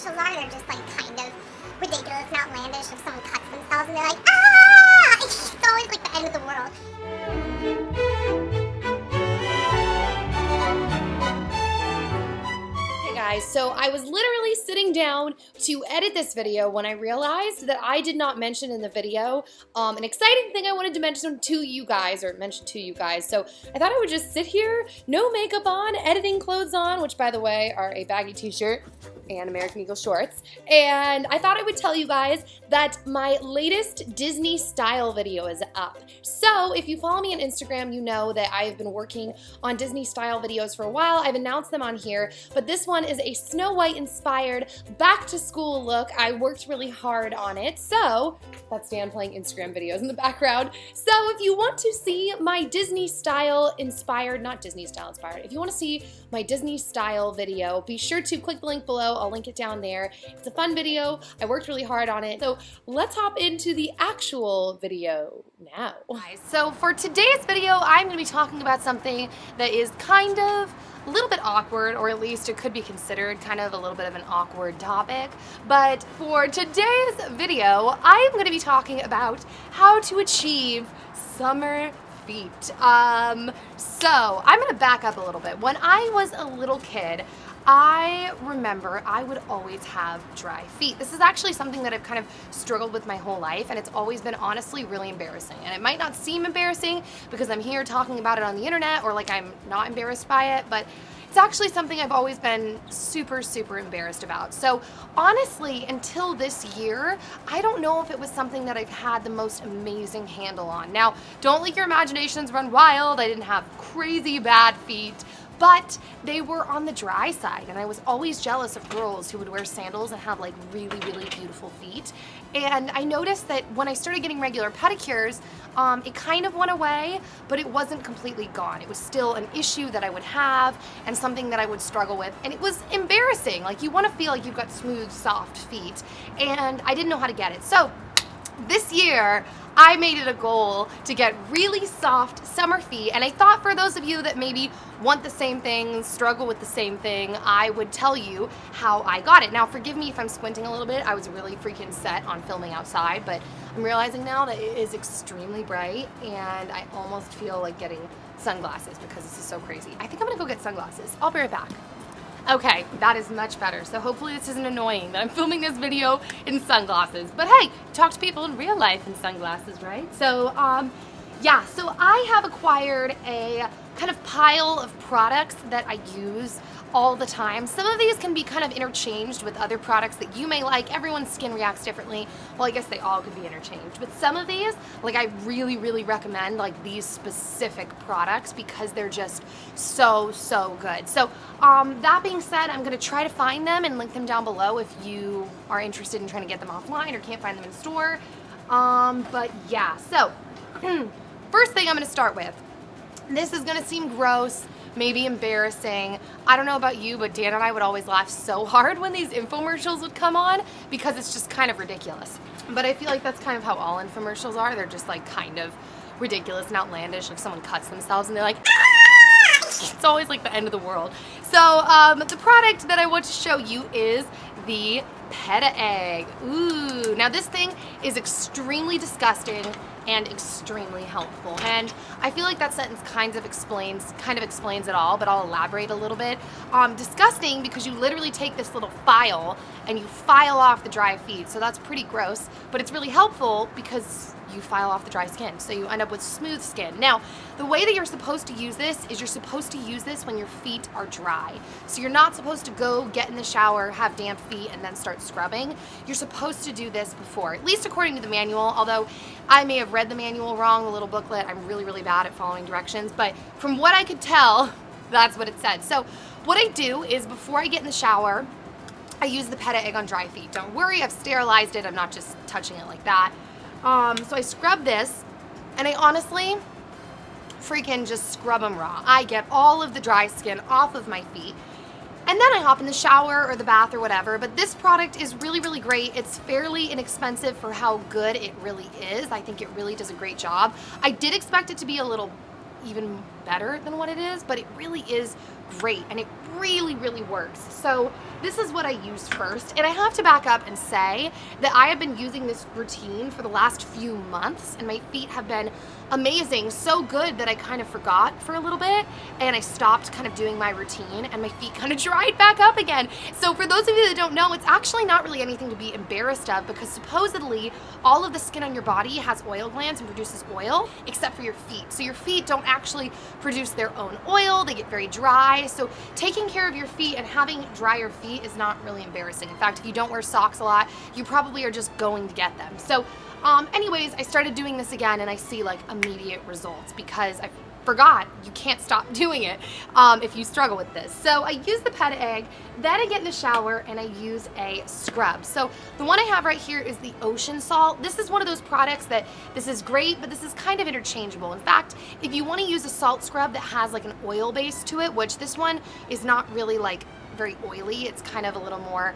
infomercials are. They're just like kind of ridiculous and outlandish. If someone cuts themselves and they're like, ah! It's always like the end of the world. Guys, so I was literally sitting down to edit this video when I realized that I did not mention in the video an exciting thing I wanted to mention to you guys, so I thought I would just sit here, no makeup on, editing clothes on, which by the way are a baggy t-shirt and American Eagle shorts, and I thought I would tell you guys that my latest Disney style video is up. So if you follow me on Instagram, you know that I've been working on Disney style videos for a while. I've announced them on here, but this one is a Snow White inspired back to school look. I worked really hard on it, so that's Dan playing Instagram videos in the background. So if you want to see my Disney style inspired, not Disney style inspired, if you want to see my Disney style video, be sure to click the link below. I'll link it down there. It's a fun video. I worked really hard on it. So let's hop into the actual video now. So for today's video, I'm going to be talking about something that is kind of a little bit awkward, or at least it could be considered kind of a little bit of an awkward topic. But for today's video, I'm going to be talking about how to achieve summer feet. So I'm going to back up a little bit. When I was a little kid, I remember I would always have dry feet. This is actually something that I've kind of struggled with my whole life, and it's always been honestly really embarrassing. And it might not seem embarrassing because I'm here talking about it on the internet, or like I'm not embarrassed by it, but it's actually something I've always been super, super embarrassed about. So honestly, until this year, I don't know if it was something that I've had the most amazing handle on. Now, don't let your imaginations run wild. I didn't have crazy bad feet, but they were on the dry side, and I was always jealous of girls who would wear sandals and have like really, really beautiful feet. And I noticed that when I started getting regular pedicures, it kind of went away, but it wasn't completely gone. It was still an issue that I would have and something that I would struggle with, and it was embarrassing. Like, you want to feel like you've got smooth, soft feet, and I didn't know how to get it. So this year, I made it a goal to get really soft summer feet, and I thought for those of you that maybe want the same thing, struggle with the same thing, I would tell you how I got it. Now, forgive me if I'm squinting a little bit. I was really freaking set on filming outside, but I'm realizing now that it is extremely bright, and I almost feel like getting sunglasses because this is so crazy. I think I'm gonna go get sunglasses. I'll be right back. Okay, that is much better. So hopefully this isn't annoying that I'm filming this video in sunglasses. But hey, talk to people in real life in sunglasses, right? So, yeah, so I have acquired a kind of pile of products that I use all the time. Some of these can be kind of interchanged with other products that you may like. Everyone's skin reacts differently. Well, I guess they all could be interchanged. But some of these, like, I really, really recommend like these specific products because they're just so, so good. So that being said, I'm gonna try to find them and link them down below if you are interested in trying to get them offline or can't find them in store. But yeah, so first thing I'm gonna start with. This is gonna seem gross, maybe embarrassing. I don't know about you, but Dan and I would always laugh so hard when these infomercials would come on because it's just kind of ridiculous. But I feel like that's kind of how all infomercials are. They're just like kind of ridiculous and outlandish. Like someone cuts themselves and they're like, ah! It's always like the end of the world. So the product that I want to show you is the Pedi Egg. Ooh, now this thing is extremely disgusting and extremely helpful. And I feel like that sentence kind of explains it all, but I'll elaborate a little bit. Disgusting because you literally take this little file and you file off the dry feet. So that's pretty gross, but it's really helpful because you file off the dry skin. So you end up with smooth skin. Now, the way that you're supposed to use this is you're supposed to use this when your feet are dry. So you're not supposed to go get in the shower, have damp feet, and then start scrubbing. You're supposed to do this before, at least according to the manual, although I may have read the manual wrong, the little booklet. I'm really, really bad at following directions, but from what I could tell, that's what it said. So what I do is before I get in the shower, I use the Pedi Egg on dry feet. Don't worry, I've sterilized it. I'm not just touching it like that. So I scrub this, and I honestly freaking just scrub them raw. I get all of the dry skin off of my feet, and then I hop in the shower or the bath or whatever. But this product is really, really great. It's fairly inexpensive for how good it really is. I think it really does a great job. I did expect it to be a little even better than what it is, but it really is great, and it really, really works. So this is what I used first, and I have to back up and say that I have been using this routine for the last few months, and my feet have been amazing, so good that I kind of forgot for a little bit, and I stopped kind of doing my routine, and my feet kind of dried back up again. So for those of you that don't know, it's actually not really anything to be embarrassed of, because supposedly all of the skin on your body has oil glands and produces oil, except for your feet. So your feet don't actually produce their own oil, they get very dry. So taking care of your feet and having drier feet is not really embarrassing. In fact, if you don't wear socks a lot, you probably are just going to get them. So anyways, I started doing this again, and I see like immediate results because I forgot you can't stop doing it if you struggle with this. So I use the Pedi Egg, then I get in the shower and I use a scrub. So the one I have right here is the ocean salt. This is one of those products that this is great, but this is kind of interchangeable. In fact, if you want to use a salt scrub that has like an oil base to it, which this one is not really like very oily, it's kind of a little more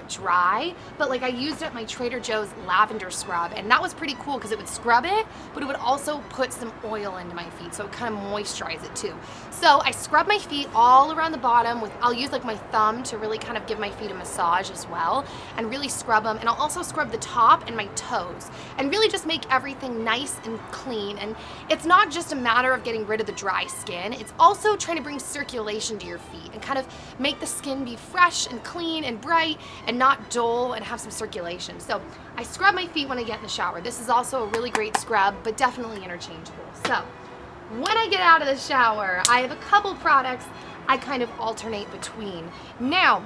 dry, but like I used it at my Trader Joe's lavender scrub, and that was pretty cool because it would scrub it, but it would also put some oil into my feet, so it kind of moisturizes it too. So I scrub my feet all around the bottom with, I'll use like my thumb to really kind of give my feet a massage as well, and really scrub them, and I'll also scrub the top and my toes, and really just make everything nice and clean. And it's not just a matter of getting rid of the dry skin, it's also trying to bring circulation to your feet and kind of make the skin be fresh and clean and bright and not dull and have some circulation. So I scrub my feet when I get in the shower. This is also a really great scrub, but definitely interchangeable. So when I get out of the shower, I have a couple products I kind of alternate between. Now,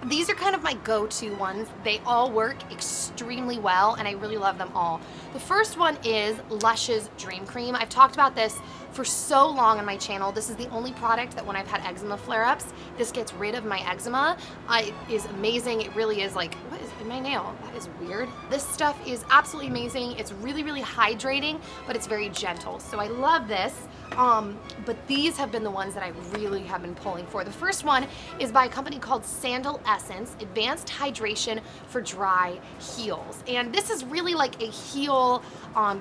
these are kind of my go-to ones. They all work extremely well, and I really love them all. The first one is Lush's Dream Cream. I've talked about this for so long on my channel. This is the only product that when I've had eczema flare-ups, this gets rid of my eczema. It is amazing. It really is like, what is in my nail? That is weird. This stuff is absolutely amazing. It's really, really hydrating, but it's very gentle. So I love this. But these have been the ones that I really have been pulling for. The first one is by a company called Sandal Essence, Advanced Hydration for Dry Heels. And this is really like a heel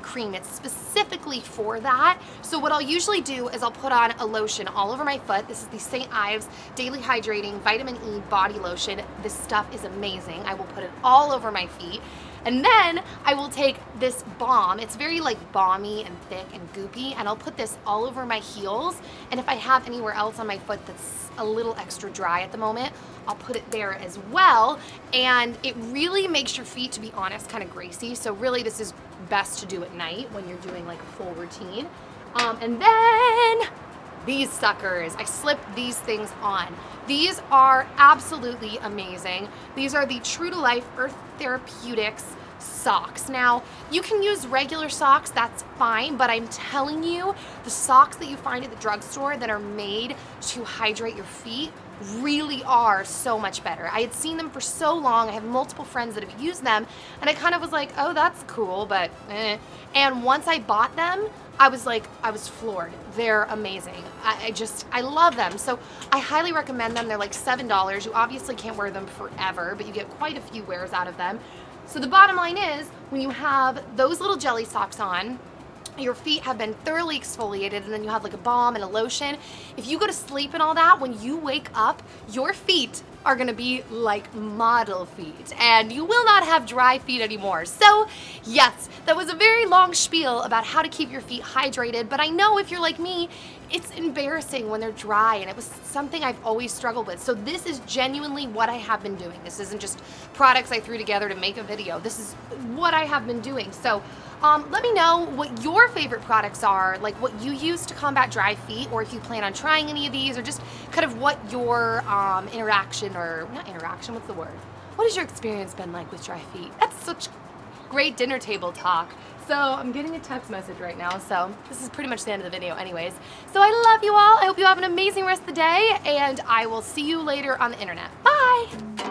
cream. It's specifically for that. So what I'll usually do is I'll put on a lotion all over my foot. This is the St. Ives Daily Hydrating Vitamin E Body Lotion. This stuff is amazing. I will put it all over my feet. And then I will take this balm. It's very like balmy and thick and goopy, and I'll put this all over my heels. And if I have anywhere else on my foot that's a little extra dry at the moment, I'll put it there as well. And it really makes your feet, to be honest, kind of greasy. So really this is best to do at night when you're doing like a full routine. And then these suckers, I slip these things on. These are absolutely amazing. These are the True to Life Earth Therapeutics socks. Now, you can use regular socks, that's fine, but I'm telling you, the socks that you find at the drugstore that are made to hydrate your feet really are so much better. I had seen them for so long. I have multiple friends that have used them, and I kind of was like, oh, that's cool, but eh. And once I bought them, I was floored. They're amazing. I love them. So I highly recommend them. They're like $7. You obviously can't wear them forever, but you get quite a few wears out of them. So the bottom line is, when you have those little jelly socks on, your feet have been thoroughly exfoliated, and then you have like a balm and a lotion. If you go to sleep and all that, when you wake up, your feet are gonna be like model feet, and you will not have dry feet anymore. So yes, that was a very long spiel about how to keep your feet hydrated, but I know if you're like me, it's embarrassing when they're dry, and it was something I've always struggled with. So this is genuinely what I have been doing. This isn't just products I threw together to make a video. This is what I have been doing. So let me know what your favorite products are, like what you use to combat dry feet, or if you plan on trying any of these, or just kind of what your interaction, or not interaction, what's the word? What has your experience been like with dry feet? That's such great dinner table talk. So I'm getting a text message right now, so this is pretty much the end of the video anyways. So I love you all. I hope you have an amazing rest of the day, and I will see you later on the internet. Bye!